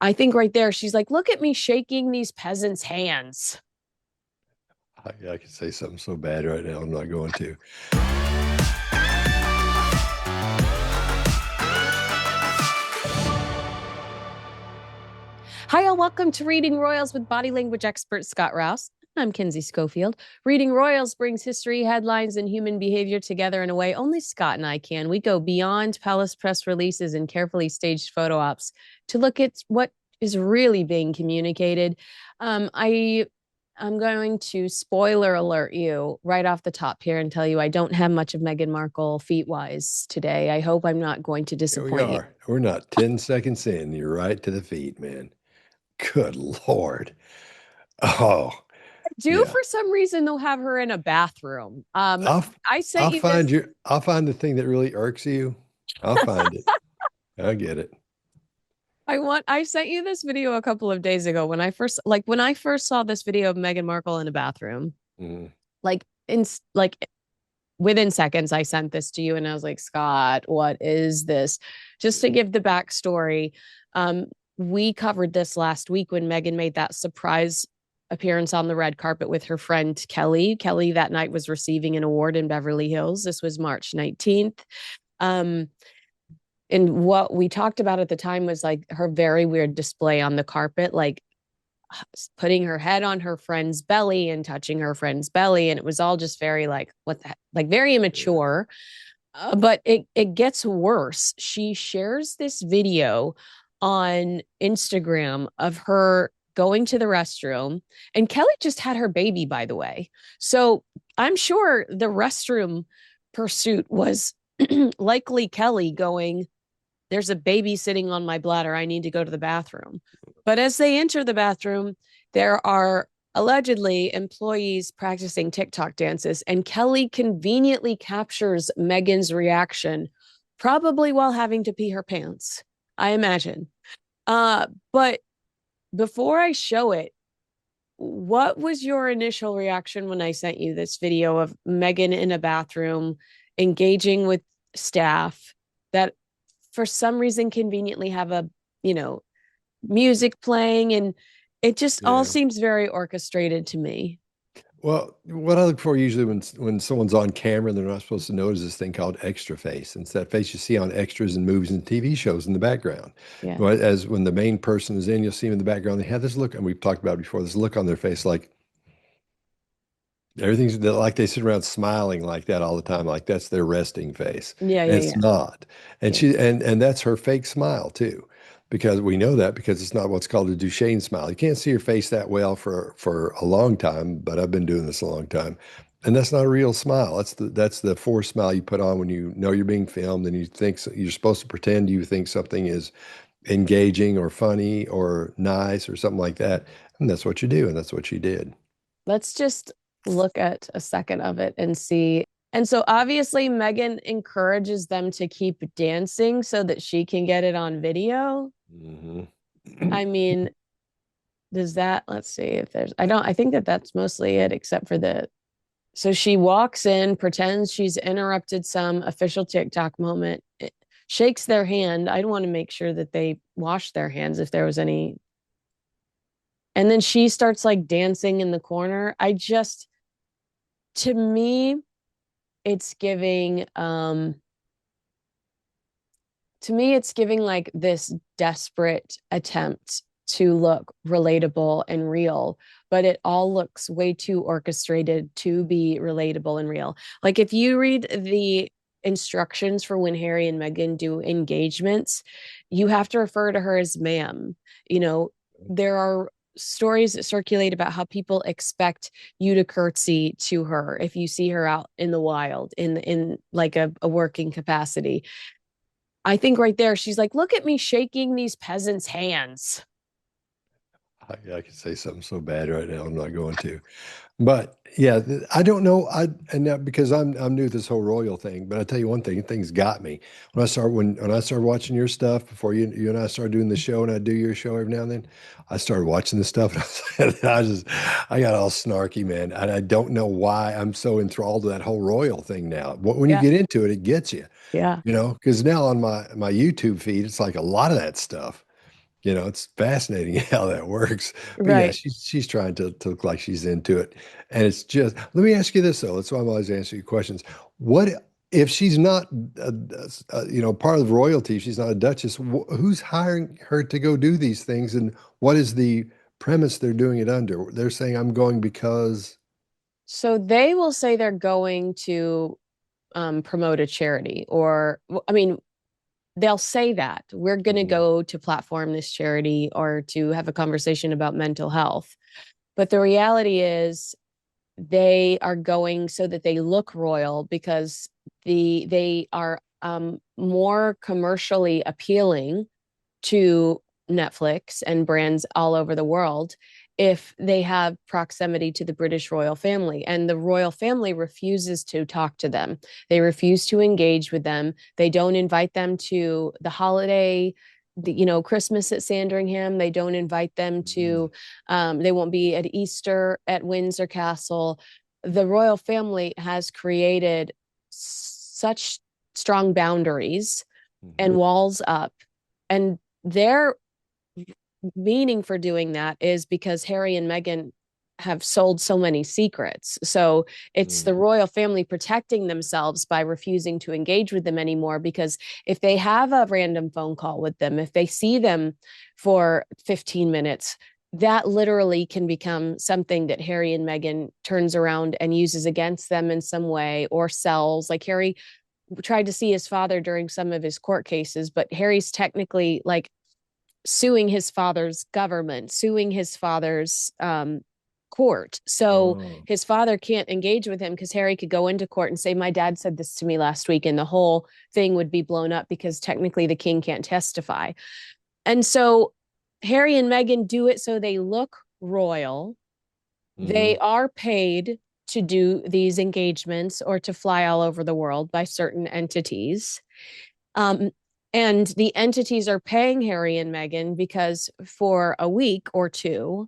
I think right there, she's like, look at me shaking these peasants' hands. I could say something so bad right now. I'm not going to. Hi, and welcome to Reading Royals with body language expert Scott Rouse. I'm Kinsey Schofield. Reading Royals brings history, headlines, and human behavior together in a way only Scott and I can. We go beyond palace press releases and carefully staged photo ops to look at what is really being communicated. I'm going to spoiler alert you right off the top here and tell you I don't have much of Meghan Markle feet wise today. I hope I'm not going to Here we disappoint you. are. We're not 10 seconds in. You're right to the feet, man. Good Lord. Oh, Do yeah. for some reason they'll have her in a bathroom. I'll I sent you this. I'll find the thing that really irks you. I'll find it. I get it. I sent you this video a couple of days ago when I first saw this video of Meghan Markle in a bathroom. Mm, Like in like within seconds, I sent this to you and I was like, Scott, what is this? Just to give the backstory, um, we covered this last week when Meghan made that surprise appearance on the red carpet with her friend Kelly. Kelly that night was receiving an award in Beverly Hills. This was March 19th. Um, and what we talked about at the time was like her very weird display on the carpet, like putting her head on her friend's belly and touching her friend's belly. And it was all just very like, what the heck? Like very yeah. immature. But it gets worse. She shares this video on Instagram of her going to the restroom. And Kelly just had her baby, by the way. So I'm sure the restroom pursuit was likely Kelly going, there's a baby sitting on my bladder. I need to go to the bathroom. But as they enter the bathroom, there are allegedly employees practicing TikTok dances, and Kelly conveniently captures Meghan's reaction, probably while having to pee her pants, I imagine. But before I show it, what was your initial reaction when I sent you this video of Meghan in a bathroom engaging with staff that for some reason conveniently have a, you know, music playing, and it just all Yeah. seems very orchestrated to me. Well, what I look for usually when someone's on camera and they're not supposed to notice this thing called extra face. And it's that face you see on extras and movies and TV shows in the background. Yeah. Well, as when the main person is in, you'll see them in the background. They have this look, and we've talked about it before, this look on their face like everything's like they sit around smiling like that all the time, like that's their resting face. Yeah, And yeah, it's yeah. not. And Yeah. and that's her fake smile too. Because we know that because it's not what's called a Duchenne smile. You can't see her face that well for a long time, but I've been doing this a long time. And that's not a real smile. That's the forced smile you put on when you know you're being filmed and you think you're supposed to pretend you think something is engaging or funny or nice or something like that. And that's what you do, and that's what she did. Let's just look at a second of it and see. And so obviously Meghan encourages them to keep dancing so that she can get it on video. Hmm. I mean, does that, let's see if there's, I think that that's mostly it except for the, so she walks in, pretends she's interrupted some official TikTok moment, shakes their hand. I'd want to make sure that they wash their hands if there was any. And then she starts like dancing in the corner. To me, it's giving, to me, it's giving like this desperate attempt to look relatable and real, but it all looks way too orchestrated to be relatable and real. Like if you read the instructions for when Harry and Meghan do engagements, you have to refer to her as ma'am. You know, there are stories that circulate about how people expect you to curtsy to her if you see her out in the wild in like a working capacity. I think right there, she's like, look at me shaking these peasants' hands. I could say something so bad right now. I'm not going to. But yeah, I don't know. And that because I'm new to this whole royal thing. But I tell you one thing, things got me when I started watching your stuff before you and I started doing the show, and I do your show every now and then. I started watching this stuff, and I got all snarky, man. And I don't know why I'm so enthralled to that whole royal thing now. When you Yeah. get into it, it gets you, Yeah. you know. Because now on my YouTube feed, it's like a lot of that stuff. It's fascinating how that works. But yeah, Right. she's trying to look like she's into it. And it's just, let me ask you this though. That's why I'm always answering you questions. What if she's not, part of royalty? She's not a duchess. Who's hiring her to go do these things? And what is the premise they're doing it under? They're saying I'm going because. So they will say they're going to promote a charity, or, I mean, they'll say that we're going to Mhm. go to platform this charity or to have a conversation about mental health. But the reality is they are going so that they look royal because they are more commercially appealing to Netflix and brands all over the world if they have proximity to the British royal family. And the royal family refuses to talk to them. They refuse to engage with them. They don't invite them to the holiday, Christmas at Sandringham. They don't invite them Mhm. to, they won't be at Easter at Windsor Castle. The royal family has created such strong boundaries and Mhm. walls up. And their meaning for doing that is because Harry and Meghan have sold so many secrets. So it's the Mhm. royal family protecting themselves by refusing to engage with them anymore. Because if they have a random phone call with them, if they see them for 15 minutes, that literally can become something that Harry and Meghan turns around and uses against them in some way or sells. Like Harry tried to see his father during some of his court cases, but Harry's technically like suing his father's government, suing his father's court. So Oh, his father can't engage with him because Harry could go into court and say, "My dad said this to me last week," and the whole thing would be blown up because technically the king can't testify. And so Harry and Meghan do it so they look royal. They mhm. are paid to do these engagements or to fly all over the world by certain entities. Um, and the entities are paying Harry and Meghan because for a week or two,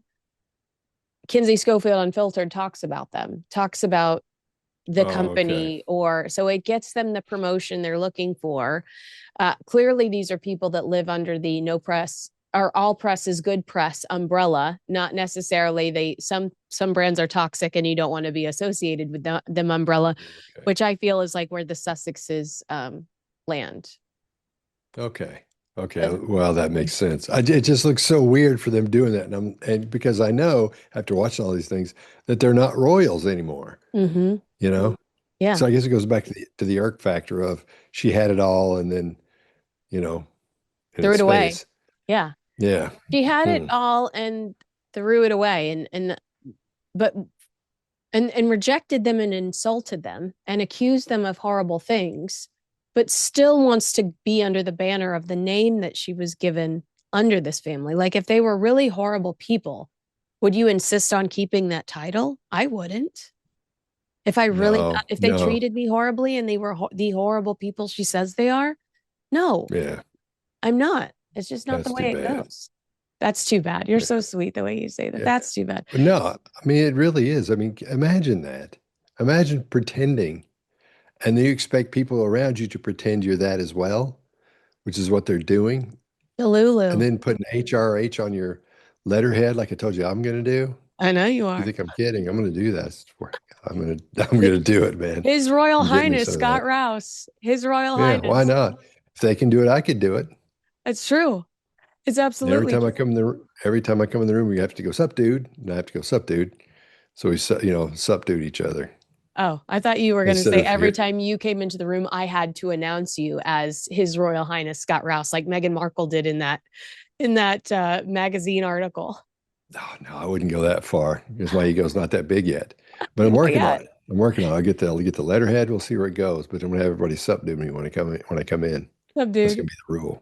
Kinsey Schofield Unfiltered talks about them, talks about the Oh, okay. company, or so it gets them the promotion they're looking for. Clearly, these are people that live under the no press or all press is good press umbrella. Not necessarily some brands are toxic and you don't want to be associated with them umbrella, Okay. which I feel is like where the Sussexes land. Okay. Okay. Well, that makes sense. It just looks so weird for them doing that, and because I know after watching all these things that they're not royals anymore. Mm-hmm. You know. Yeah. So I guess it goes back to the irk factor of she had it all, and then you know, in Threw its it away. face. Yeah. Yeah. She had it Hmm. all and threw it away but and rejected them and insulted them and accused them of horrible things, but still wants to be under the banner of the name that she was given under this family. Like if they were really horrible people, would you insist on keeping that title? I wouldn't. If I really No. if they No. treated me horribly and they were the horrible people she says they are, no, Yeah. I'm not. It's just not the That's too way it bad. goes. That's too bad. You're Yeah. so sweet the way you say that. Yeah. That's too bad. But no, I mean, it really is. I mean, imagine that. Imagine pretending, and then you expect people around you to pretend you're that as well, which is what they're doing, and Delulu. then putting HRH on your letterhead, like I told you I'm going to do. I know you You are. think I'm kidding? I'm going to do that. I'm going to do it, man. His Royal And get me Highness some of Scott that. Rouse. His Royal Yeah, why Highness. not? If they can do it, I could do it. It's true. It's And every absolutely time I true. come in the every time I come in the room, we have to go sup, dude, and I have to go sup, dude. So sup, dude each other Oh, I thought you were going to instead say of every here. time you came into the room, I had to announce you as His Royal Highness Scott Rouse, like Meghan Markle did in that magazine article. Oh, no, I wouldn't go that far because my ego's not that big yet. But I'm Not working on yet. it. I'm working on it. I'll get the letterhead. We'll see where it goes. But I'm gonna have everybody sup to me when I come in. Up, That's dude. gonna be the rule.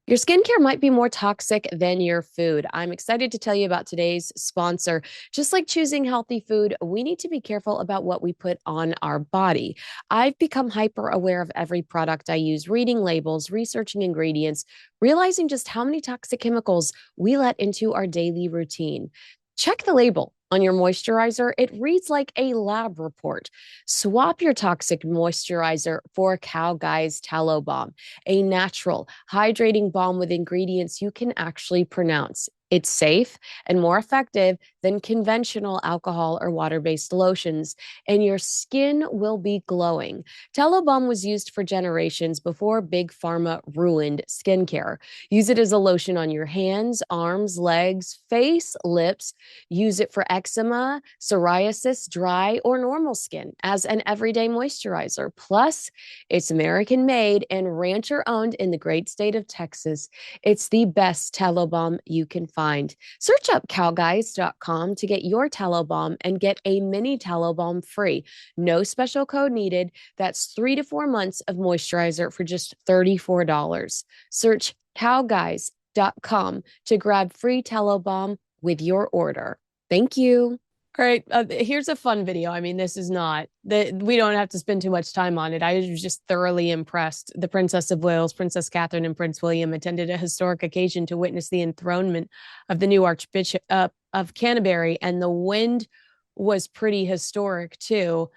Your skincare might be more toxic than your food. I'm excited to tell you about today's sponsor. Just like choosing healthy food, we need to be careful about what we put on our body. I've become hyper aware of every product I use, reading labels, researching ingredients, realizing just how many toxic chemicals we let into our daily routine. Check the label. on your moisturizer, it reads like a lab report. Swap your toxic moisturizer for Cow Guy's Tallow Balm, a natural, hydrating balm with ingredients you can actually pronounce. It's safe and more effective than conventional alcohol or water based lotions, and your skin will be glowing. Tallow Balm was used for generations before Big Pharma ruined skincare. Use it as a lotion on your hands, arms, legs, face, lips. Use it for eczema, psoriasis, dry, or normal skin as an everyday moisturizer. Plus, it's American made and rancher owned in the great state of Texas. It's the best tallow balm you can find. Search up cowguys.com to get your tallow balm and get a mini tallow balm free. No special code needed. That's 3 to 4 months of moisturizer for just $34. Search cowguys.com to grab free tallow balm with your order. Thank you. All right, here's a fun video. I mean, this is not that we don't have to spend too much time on it. I was just thoroughly impressed. The Princess of Wales, Princess Catherine, and Prince William attended a historic occasion to witness the enthronement of the new Archbishop of Canterbury, and the wind was pretty historic too.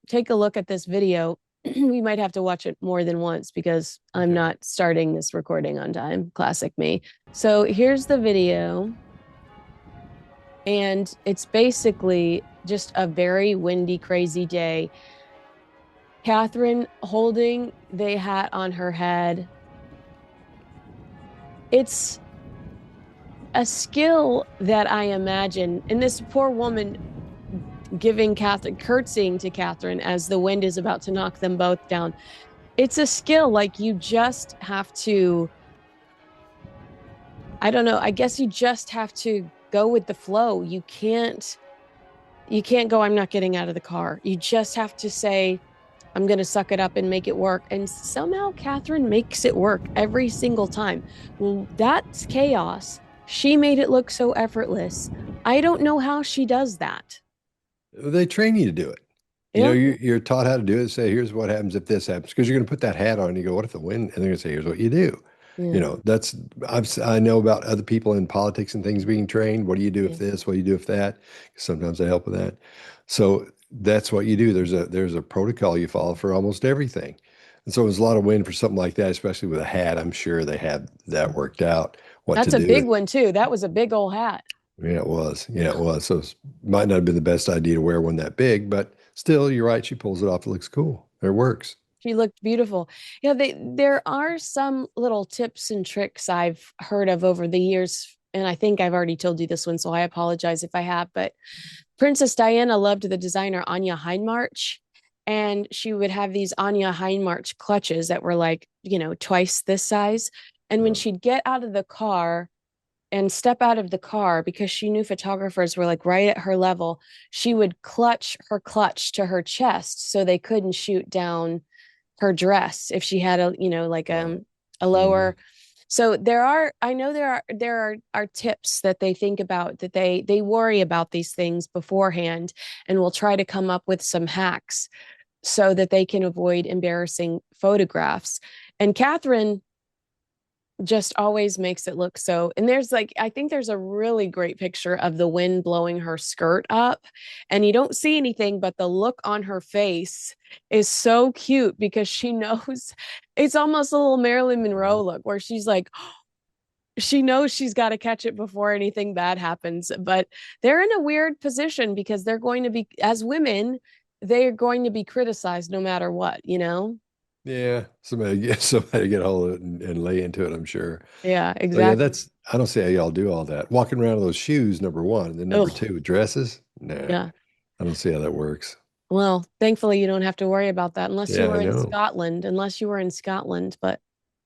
Take a look at this video. We might have to watch it more than once because I'm not starting this recording on time. Classic me. So here's the video. And it's basically just a very windy, crazy day. Catherine holding the hat on her head. It's a skill that I imagine, and this poor woman giving Catherine, curtsying to Catherine as the wind is about to knock them both down. It's a skill, like you just have to, I don't know, I guess you just have to go with the flow. You can't go, I'm not getting out of the car. You just have to say, I'm going to suck it up and make it work. And somehow Catherine makes it work every single time. Well, that's chaos. She made it look so effortless. I don't know how she does that. They train you to do it. You know, Yeah. you're taught how to do it. Say, here's what happens if this happens, because you're going to put that hat on and you go, what if the wind? And they're going to say, here's what you do. You Yeah. know, I know about other people in politics and things being trained. What do you do if Yeah. this? What do you do if that? Sometimes I help with that. So that's what you do. There's a protocol you follow for almost everything. And so there's a lot of wind for something like that, especially with a hat. I'm sure they had that worked out, what to That's a do. big one too. That was a big old hat. Yeah, it was. Yeah, it was. So it might not have been the best idea to wear one that big, but still, you're right. She pulls it off. It looks cool. It works. She looked beautiful. Yeah, there are some little tips and tricks I've heard of over the years, and I think I've already told you this one, so I apologize if I have. But Princess Diana loved the designer Anya Hindmarch, and she would have these Anya Hindmarch clutches that were like, twice this size. And when Uh, she'd get out of the car and step out of the car, because she knew photographers were like right at her level, she would clutch her clutch to her chest so they couldn't shoot down her dress if she had like uh, a mhm. lower. So I know there are tips that they think about, that they worry about these things beforehand, and will try to come up with some hacks so that they can avoid embarrassing photographs. And Catherine just always makes it look so. And there's like, I think there's a really great picture of the wind blowing her skirt up, and you don't see anything, but the look on her face is so cute because she knows. It's almost a little Marilyn Monroe look where she's like, she knows she's got to catch it before anything bad happens. But they're in a weird position because they're going to be, as women, they're going to be criticized no matter what. Yeah, somebody get a hold of it and lay into it, I'm sure. Yeah, So yeah, exactly. I don't see how y'all do all that. Walking around with those shoes, number one, and then number Oh, two, dresses. Nah, yeah. I don't see how that works. Well, thankfully you don't have to worry about that unless you Yeah, were I in know. Scotland, but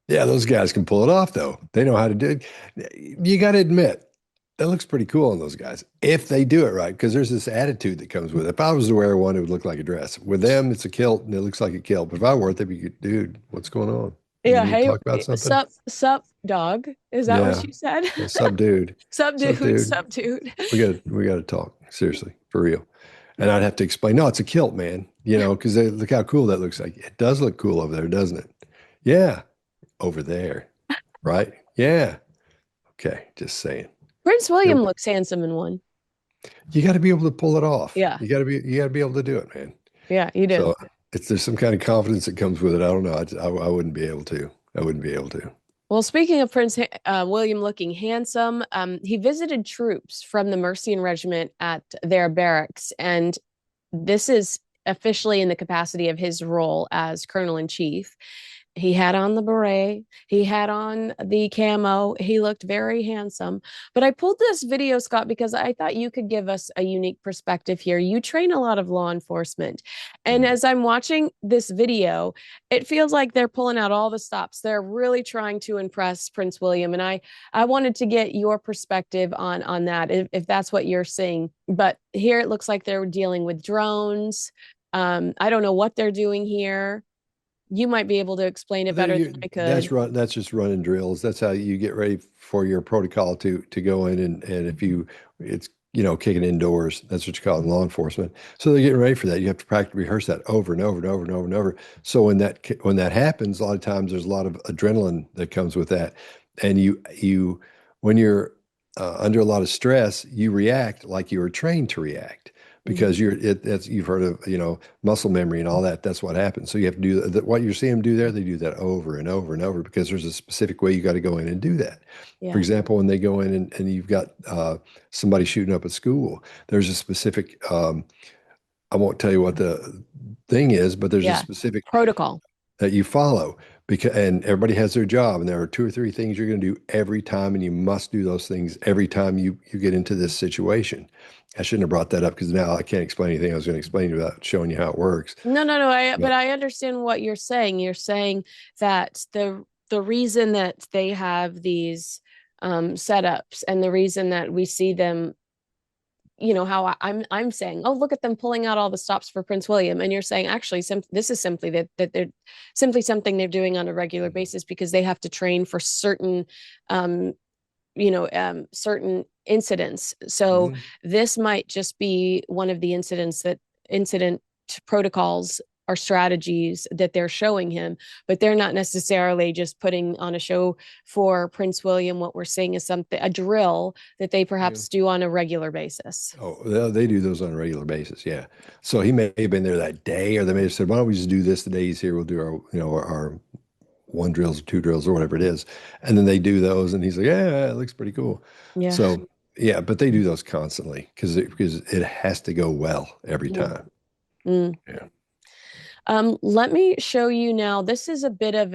Yeah, those guys can pull it off though. They know how to do it. You got to admit, that looks pretty cool on those guys if they do it right, because there's this attitude that comes with it. If I was to wear one, it would look like a dress. With them, it's a kilt and it looks like a kilt. But if I wore it, they'd be, dude, what's going on? You yeah, need to hey, talk about something? sup dog. Is that what Yeah. you said? Yeah, sub dude. Sup Sub dude, dude. sup dude. We gotta talk. Seriously, for real. And I'd have to explain, no, it's a kilt, man. You know, because look how cool that looks like. It does look cool over there, doesn't it? Yeah, over there. Right? Yeah. Okay, just saying. Prince Yep. William looks handsome in one. You got to be able to pull it off. Yeah. You got to be able to do it, man. Yeah, you do. So it's there's some kind of confidence that comes with it. I don't know. I wouldn't be able to. I wouldn't be able to. Well, speaking of William looking handsome, he visited troops from the Mercian Regiment at their barracks, and this is officially in the capacity of his role as Colonel in Chief. He had on the beret, he had on the camo, he looked very handsome. But I pulled this video, Scott, because I thought you could give us a unique perspective here. You train a lot of law enforcement. And Mm. as I'm watching this video, it feels like they're pulling out all the stops. They're really trying to impress Prince William. And I wanted to get your perspective on that, if that's what you're seeing. But here it looks like they're dealing with drones. I don't know what they're doing here. You might be able to explain it better than I could. That's just running drills. That's how you get ready for your protocol to go in and if you it's kicking indoors. That's what you call it in law enforcement. So they're getting ready for that. You have to practice rehearse that over and over and over and over and over. So when that happens, a lot of times there's a lot of adrenaline that comes with that, and you when you're under a lot of stress, you react like you were trained to react Mhm. because that's you've heard of muscle memory and all that. That's what happens. So you have to do that. What you're seeing them do there. They do that over and over and over because there's a specific way you got to go in and do that. For Yeah. example, when they go in and you've got somebody shooting up at school, there's a specific. I won't tell you what the thing is, but there's a Yeah. specific Protocol. that you follow because and everybody has their job and there are two or three things you're going to do every time and you must do those things every time you get into this situation. I shouldn't have brought that up because now I can't explain anything I was going to explain without showing you how it works. No, no, no. But But I understand what you're saying. You're saying that the reason that they have these setups and the reason that we see them, how I'm saying, oh, look at them pulling out all the stops for Prince William, and you're saying actually, this is simply that they're simply something they're doing on a regular basis because they have to train for certain um, certain incidents. So mhm. this might just be one of the incident protocols or strategies that they're showing him, but they're not necessarily just putting on a show for Prince William. What we're seeing is a drill that they Yeah. perhaps do on a regular basis. Oh, they do those on a regular basis. Yeah. So he may have been there that day, or they may have said, "Why don't we just do this the day he's here? We'll do our, our one drills or two drills or whatever it is." And then they do those, and he's like, "Yeah, it looks pretty cool." Yeah. So yeah, but they do those constantly because it has to go well every Mm. time. Mm. Yeah. Let me show you now. This is a bit of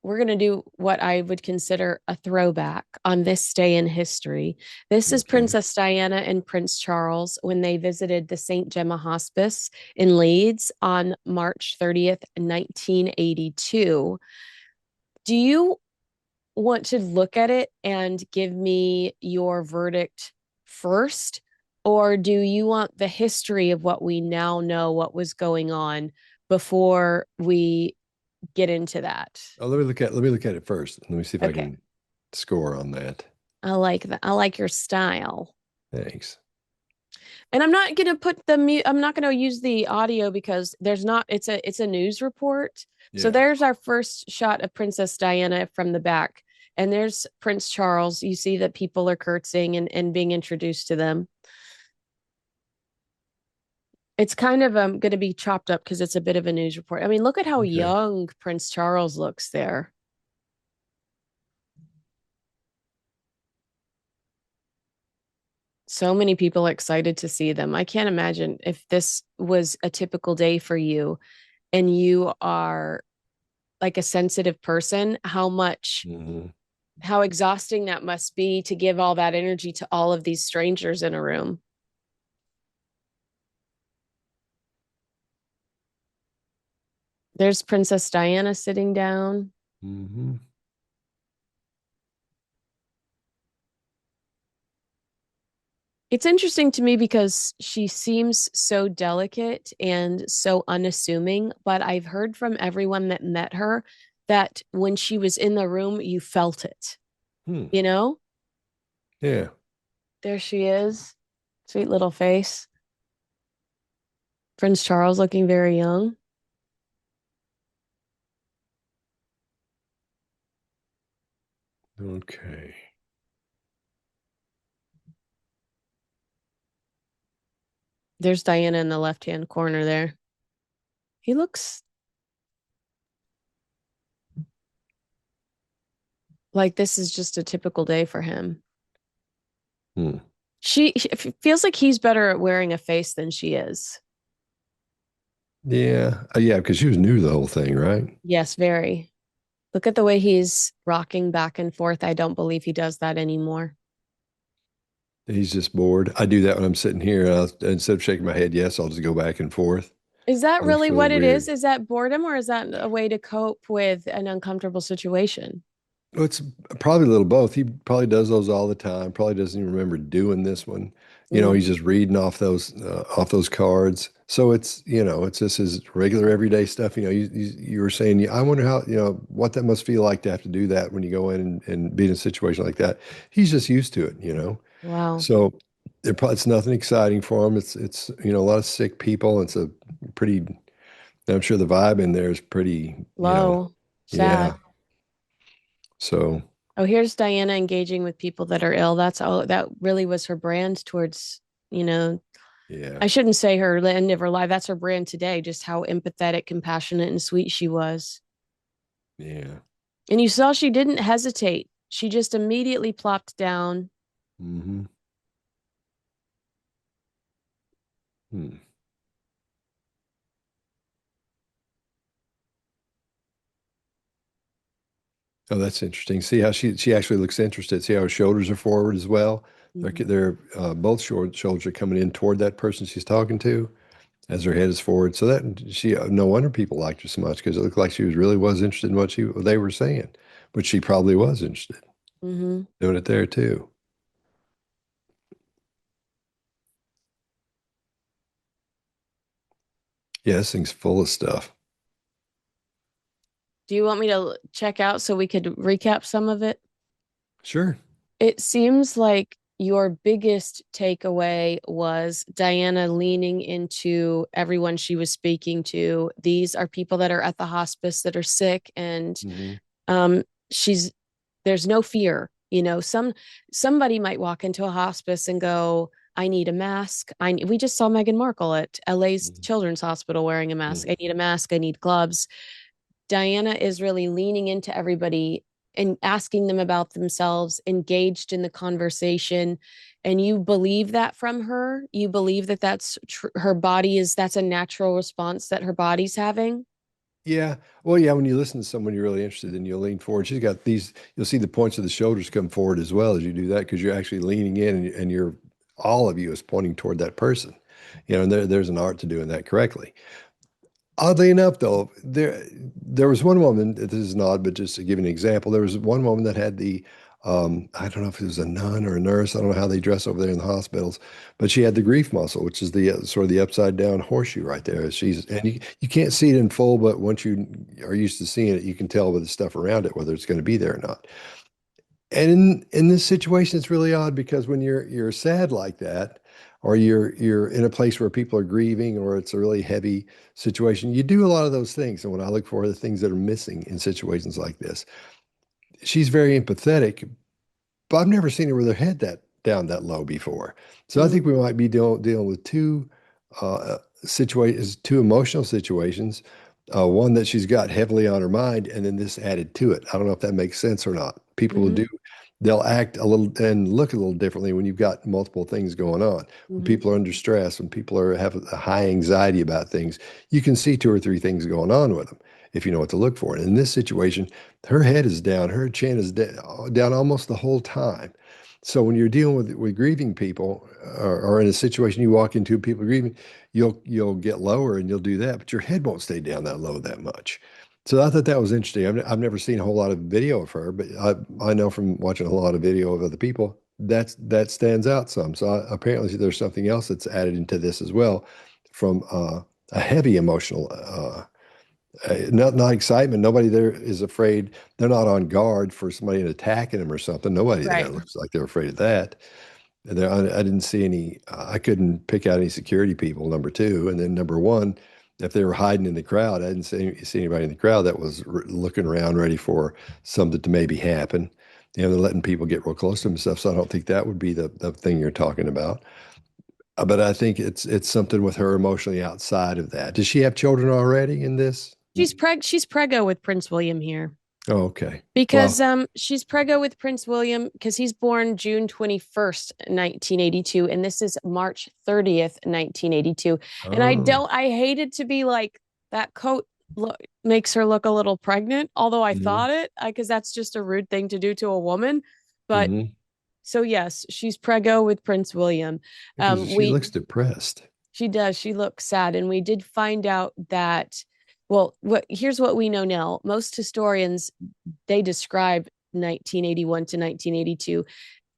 we're going to do what I would consider a throwback on this day in history. This is Okay. Princess Diana and Prince Charles when they visited the St. Gemma Hospice in Leeds on March 30th, 1982. Do you want to look at it and give me your verdict first? Or do you want the history of what we now know what was going on before we get into that? Oh, let me look at it first. Let me see if I Okay. can score on that. I like that. I like your style. Thanks. And I'm not gonna put I'm not gonna use the audio because there's not it's a news report. So Yeah. there's our first shot of Princess Diana from the back. And there's Prince Charles. You see that people are curtsying and being introduced to them. It's kind of gonna be chopped up because it's a bit of a news report. I mean, look at how Okay. young Prince Charles looks there. So many people excited to see them. I can't imagine if this was a typical day for you and you are like a sensitive person, Hmm. how exhausting that must be to give all that energy to all of these strangers in a room. There's Princess Diana sitting down. Hmm. It's interesting to me because she seems so delicate and so unassuming, but I've heard from everyone that met her that when she was in the room, you felt it, Hmm. you know? Yeah. There she is. Sweet little face. Prince Charles looking very young. Okay. There's Diana in the left-hand corner there. He looks like this is just a typical day for him. Hmm. It feels like he's better at wearing a face than she is. Yeah. Yeah, because she was new to the whole thing, right? Yes, very. Look at the way he's rocking back and forth. I don't believe he does that anymore. He's just bored. I do that when I'm sitting here. Instead of shaking my head, yes, I'll just go back and forth. Is that It looks really really what it is? weird. Is that boredom or is that a way to cope with an uncomfortable situation? Well, it's probably a little both. He probably does those all the time. Probably doesn't even remember doing this one. Mm, He's just reading off those cards. So it's just his regular everyday stuff. You were saying, I wonder how, what that must feel like to have to do that when you go in and be in a situation like that. He's just used to it. wow. So it's nothing exciting for him. It's a lot of sick people. It's a pretty, I'm sure the vibe in there is pretty, Low. Sad. yeah. So Oh, here's Diana engaging with people that are ill. That's all that really was her brand towards, you know, yeah, I shouldn't say her end of her life. That's her brand today, just how empathetic, compassionate, and sweet she was. yeah. And you saw she didn't hesitate. She just immediately plopped down. Hmm. Hmm. Oh, that's interesting. See how she actually looks interested. See how her shoulders are forward as well. Mhm. They're both shoulders are coming in toward that person she's talking to as her head is forward. So that she no wonder people liked her so much because it looked like she was interested in what they were saying, but she probably was interested Mhm. doing it there too. Yeah, this thing's full of stuff. Do you want me to check out so we could recap some of it? Sure. It seems like your biggest takeaway was Diana leaning into everyone she was speaking to. These are people that are at the hospice that are sick, and Hmm. um, she's there's no fear. Somebody might walk into a hospice and go, "I need a mask." We just saw Meghan Markle at LA's Children's Hospital wearing a mask. Hmm. I need a mask. I need gloves. Diana is really leaning into everybody and asking them about themselves, engaged in the conversation. And you believe that from her? You believe that her body that's a natural response that her body's having? Yeah. Well, yeah, when you listen to someone you're really interested in, you'll lean forward. You'll see the points of the shoulders come forward as well as you do that because you're actually leaning in and all of you is pointing toward that person. And there's an art to doing that correctly. Oddly enough, though, there was one woman, this is odd, but just to give you an example, there was one woman that had I don't know if it was a nun or a nurse, I don't know how they dress over there in the hospitals, but she had the grief muscle, which is the sort of the upside down horseshoe right there. And you can't see it in full, but once you are used to seeing it, you can tell with the stuff around it whether it's going to be there or not. And in this situation, it's really odd because when you're sad like that, or you're in a place where people are grieving, or it's a really heavy situation, you do a lot of those things. And what I look for are the things that are missing in situations like this. She's very empathetic, but I've never seen her with her head that down that low before. So I think Mm, we might be dealing with two emotional situations. One that she's got heavily on her mind, and then this added to it. I don't know if that makes sense or not. People will hmm do, they'll act a little and look a little differently when you've got multiple things going on. When hmm people are under stress, when people have a high anxiety about things, you can see two or three things going on with them if you know what to look for. And in this situation, her head is down, her chin is down almost the whole time. So when you're dealing with grieving people, or in a situation you walk into, people grieving, you'll get lower and you'll do that, but your head won't stay down that low that much. So I thought that was interesting. I've never seen a whole lot of video of her, but I know from watching a lot of video of other people that stands out some. So apparently there's something else that's added into this as well, from a heavy emotional not excitement. Nobody there is afraid. They're not on guard for somebody attacking them or something. Nobody there Right. looks like they're afraid of that. I didn't see any. I couldn't pick out any security people. Number two, and then number one, if they were hiding in the crowd, I didn't see anybody in the crowd that was looking around, ready for something to maybe happen. They're letting people get real close to them and stuff. So I don't think that would be the thing you're talking about. But I think it's something with her emotionally outside of that. Does she have children already in this? She's preggo with Prince William here. Oh, okay. Because Well, she's preggo with Prince William because he's born June 21st, 1982, and this is March 30th, 1982. And oh, I hated to be like that coat makes her look a little pregnant, although I hmm thought it because that's just a rude thing to do to a woman. But hmm so yes, she's preggo with Prince William. because she We looks depressed. She does. She looks sad. And we did find out that, well, here's what we know now. Most historians, they describe 1981 to 1982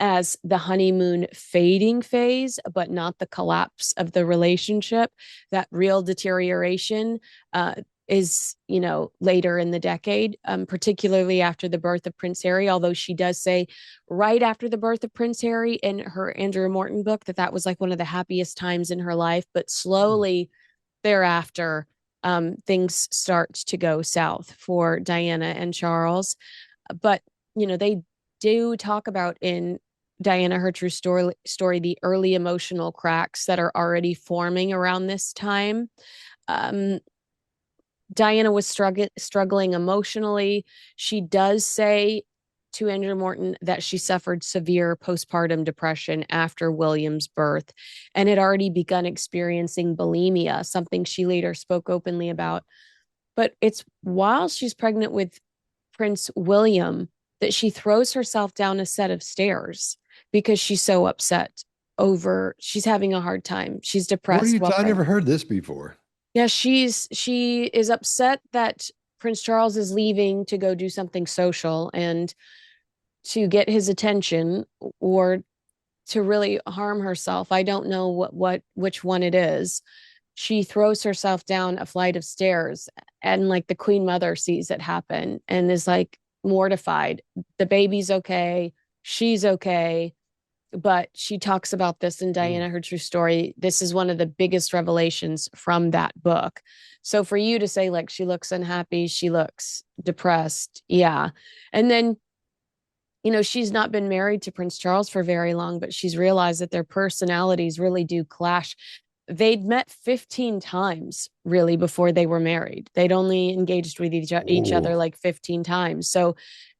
as the honeymoon fading phase, but not the collapse of the relationship. That real deterioration is, later in the decade, particularly after the birth of Prince Harry. Although she does say right after the birth of Prince Harry in her Andrew Morton book that was like one of the happiest times in her life. But slowly thereafter, things start to go south for Diana and Charles. But they do talk about in Diana Her True Story the early emotional cracks that are already forming around this time. Um, Diana was struggling emotionally. She does say to Andrew Morton that she suffered severe postpartum depression after William's birth and had already begun experiencing bulimia, something she later spoke openly about. But it's while she's pregnant with Prince William that she throws herself down a set of stairs because she's so upset over she's having a hard time. She's What are depressed you? while I never pregnant. heard this before. Yeah, she is upset that Prince Charles is leaving to go do something social and to get his attention or to really harm herself. I don't know what which one it is. She throws herself down a flight of stairs and like the queen mother sees it happen and is like mortified. The baby's okay, she's okay, but she talks about this in Mm. Diana Her True Story. This is one of the biggest revelations from that book. So for you to say like she looks unhappy, she looks depressed, yeah. And then she's not been married to Prince Charles for very long, but she's realized that their personalities really do clash. They'd met 15 times really before they were married. They'd only engaged with each other Oh, like 15 times. So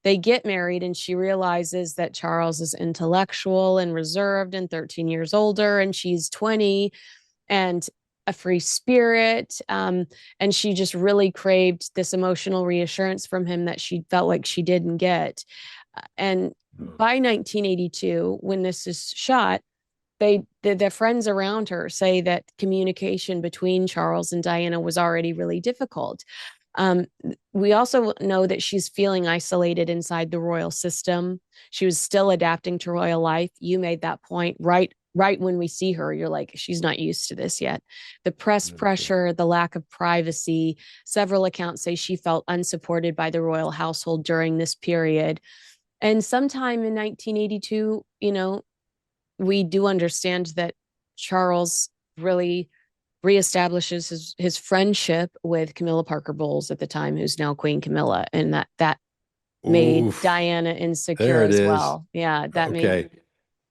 they get married, and she realizes that Charles is intellectual and reserved and 13 years older, and she's 20 and a free spirit. And she just really craved this emotional reassurance from him that she felt like she didn't get. And by 1982, when this is shot, the friends around her say that communication between Charles and Diana was already really difficult. Um, we also know that she's feeling isolated inside the royal system. She was still adapting to royal life. You made that point right when we see her. You're like, she's not used to this yet. The press okay. pressure, the lack of privacy. Several accounts say she felt unsupported by the royal household during this period. And sometime in 1982, we do understand that Charles really reestablishes his friendship with Camilla Parker Bowles at the time, who's now Queen Camilla, and that made Oof, Diana insecure there it as is. well. Yeah, that made Okay.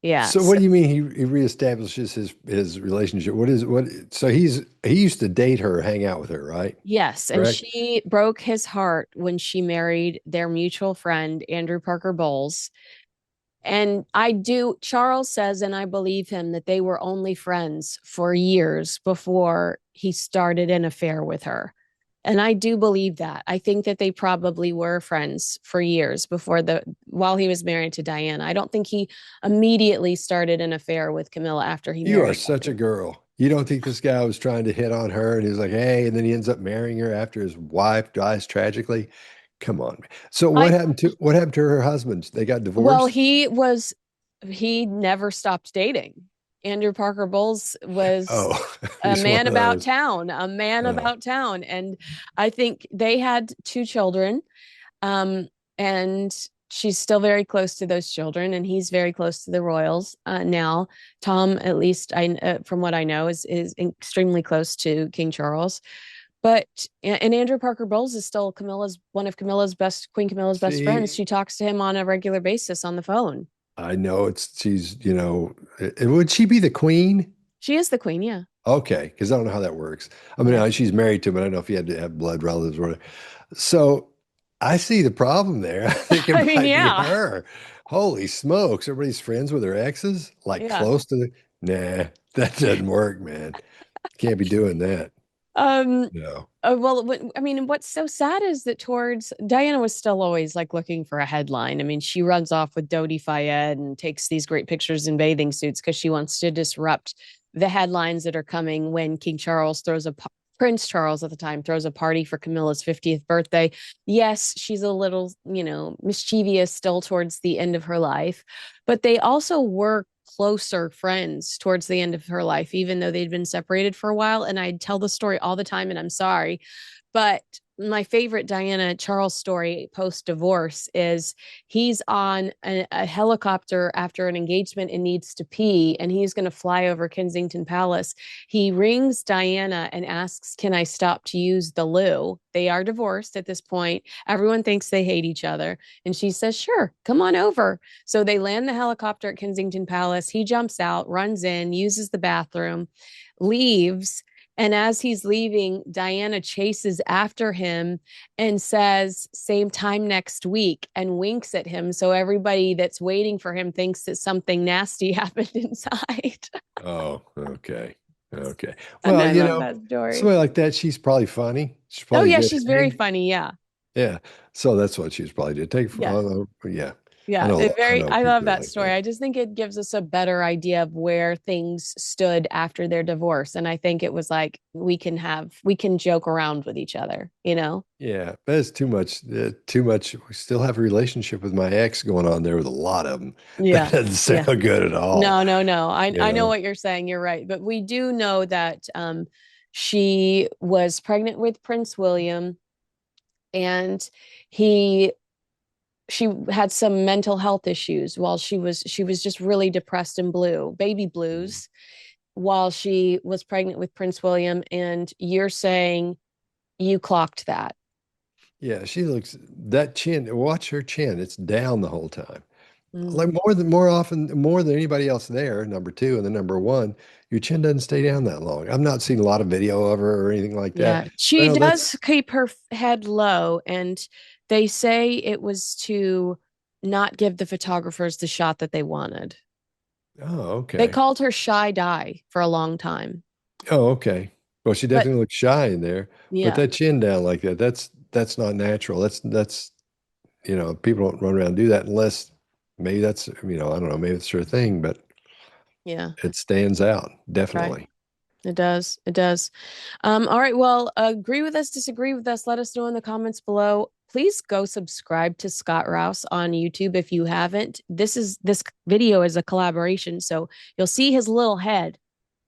yeah. So what So do you mean he reestablishes his relationship? What so he used to date her, hang out with her, right? yes, and Correct? she broke his heart when she married their mutual friend Andrew Parker Bowles. And Charles says, and I believe him, that they were only friends for years before he started an affair with her. And I do believe that. I think that they probably were friends for years while he was married to Diana. I don't think he immediately started an affair with Camilla after he You are married such a Diana. girl. You don't think this guy was trying to hit on her and he's like, hey, and then he ends up marrying her after his wife dies tragically? Come on. So I what happened to her husband? They got Well, divorced? he never stopped dating. Andrew Parker Bowles was Oh, he's one of those. a man Oh, about town. And I think they had two children. Um, and she's still very close to those children, and he's very close to the royals now. Tom, at least from what I know, is extremely close to King Charles. But and Andrew Parker Bowles is still Queen Camilla's best friends. see, She talks to him on a regular basis on the phone. I know would she be the queen? She is the queen, yeah. Okay, because I don't know how that works. I mean, Yeah. she's married to him. I don't know if he had to have blood relatives or whatever. So I see the problem there. I think I it mean, might be yeah. her. Holy smokes. Everybody's friends with their exes, like Yeah. close to the. Nah, that doesn't work, man. Can't be doing that. Um, No. well, I mean, what's so sad is that towards Diana was still always like looking for a headline. I mean, she runs off with Dodi Fayed and takes these great pictures in bathing suits because she wants to disrupt the headlines that are coming when King Charles throws a Prince Charles at the time throws a party for Camilla's 50th birthday. Yes, she's a little, mischievous still towards the end of her life, but they also were closer friends towards the end of her life, even though they'd been separated for a while. And I'd tell the story all the time, and I'm sorry. But my favorite Diana Charles story post divorce is he's on a helicopter after an engagement and needs to pee, and he's going to fly over Kensington Palace. He rings Diana and asks, "Can I stop to use the loo?" They are divorced at this point. Everyone thinks they hate each other. And she says, "Sure, come on over." So they land the helicopter at Kensington Palace. He jumps out, runs in, uses the bathroom, leaves. And as he's leaving, Diana chases after him and says, "Same time next week," and winks at him. So everybody that's waiting for him thinks that something nasty happened inside. Oh, okay. Okay. And Well, I love that story. somebody like that, she's probably funny. She's Oh, probably a yeah, good she's very egg. funny. Yeah. Yeah. So that's what she's probably did. Take Yeah. yeah. Yeah, it I very know I love people that like story. that. I just think it gives us a better idea of where things stood after their divorce. And I think it was like we can joke around with each other, you know? Yeah, but it's too much. Too much. We still have a relationship with my ex going on there with a lot of them. That Yeah. doesn't Yeah. sound good at all. No, no, no. You I know know. what you're saying. You're right. But we do know that she was pregnant with Prince William, and he she had some mental health issues while she was just really depressed and blue, baby Mhm. blues, while she was pregnant with Prince William. And you're saying you clocked that. Yeah, she looks that chin. Watch her chin. It's down the whole time. Mm. Like more often, more than anybody else there. Number two, and then number one, your chin doesn't stay down that long. I've not seen a lot of video of her or anything like that. Yeah, she Well, that's does keep her head low, and they say it was to not give the photographers the shot that they wanted. oh, They okay. called her Shy Die for a long time. Oh, okay. Well, she But definitely looks shy in there, but yeah, that chin down like that, that's not natural. That's people don't run around and do that unless maybe that's I don't know, maybe it's her thing, but yeah, it stands out right. definitely. It does. It does. All right. Well, agree with us, disagree with us. Let us know in the comments below. Please go subscribe to Scott Rouse on YouTube if you haven't. This video is a collaboration, so you'll see his little head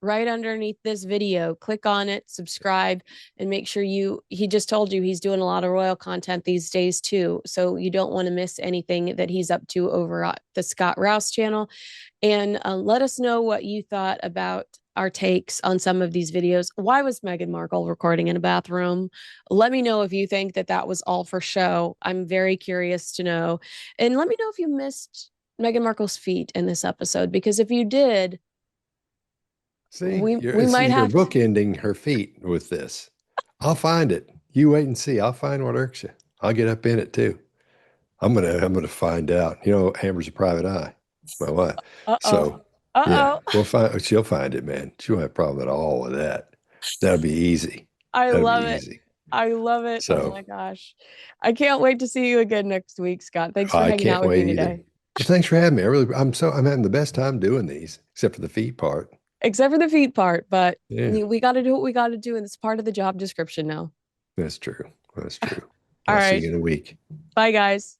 right underneath this video. Click on it, subscribe, and make sure he just told you he's doing a lot of royal content these days too. So you don't want to miss anything that he's up to over at the Scott Rouse channel. And let us know what you thought about our takes on some of these videos. Why was Meghan Markle recording in a bathroom? Let me know if you think that that was all for show. I'm very curious to know. And let me know if you missed Meghan Markle's feet in this episode, because if you did, See, we might you're have to. bookending her feet with this. I'll find it. You wait and see. I'll find what irks you. I'll get up in it too. I'm gonna find out. Amber's a private eye, my wife. Uh oh. So yeah, Uh oh. she'll find it, man. She won't have a problem at all with that. That'll be easy. I That'll be love it. easy. I love it. Oh So my gosh. I can't wait to see you again next week, Scott. Thanks for I hanging out can't with me wait either. today. Well, thanks for having me. I'm having the best time doing these, except for the feet part. Except for the feet part, but Yeah, we got to do what we got to do, and it's part of the job description now. that's true. That's true. All I'll see right. you in a week. Bye, guys.